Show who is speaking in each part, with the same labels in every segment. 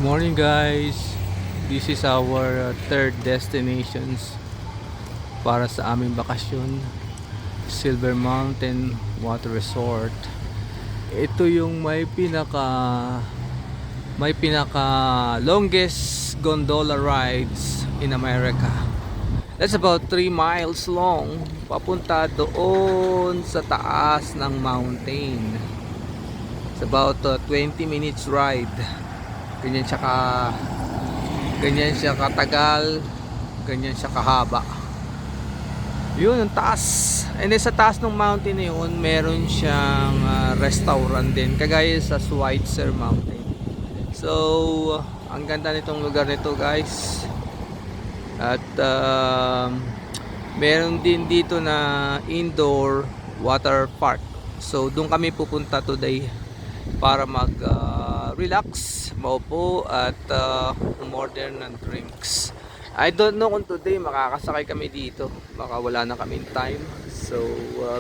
Speaker 1: Morning guys, this is our third destinations para sa aming bakasyon, Silver Mountain Water Resort. Ito yung may pinaka longest gondola rides in America. That's about 3 miles long, papunta doon sa taas ng mountain. It's about 20 minutes ride. Ganyan siya katagal, ganyan siya kahaba. Yun ang taas. And then sa taas ng mountain na yun, meron siyang restaurant din, kagaya sa Schweitzer Mountain. So ang ganda nitong lugar nito guys. At meron din dito na indoor water park. So doon kami pupunta today para relax, maupo at order ng drinks. I don't know kung today makakasakay kami dito, baka wala na kaming time. So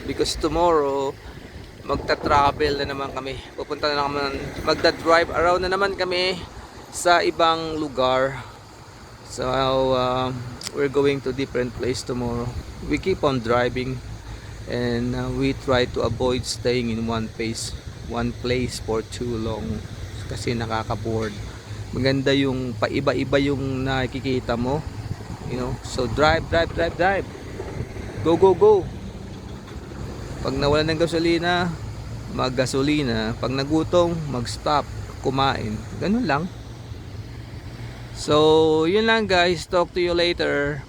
Speaker 1: because tomorrow magta-travel na naman kami, pupunta na naman, magda-drive around na naman kami sa ibang lugar. So we're going to different place tomorrow. We keep on driving and we try to avoid staying in one place for too long kasi nakaka-bored. Maganda yung paiba-iba yung nakikita mo, you know. So drive. Go. Pag nawalan ng gasolina, mag-gasolina. Pag nagutom, mag-stop, kumain. Ganun lang. So yun lang guys, talk to you later.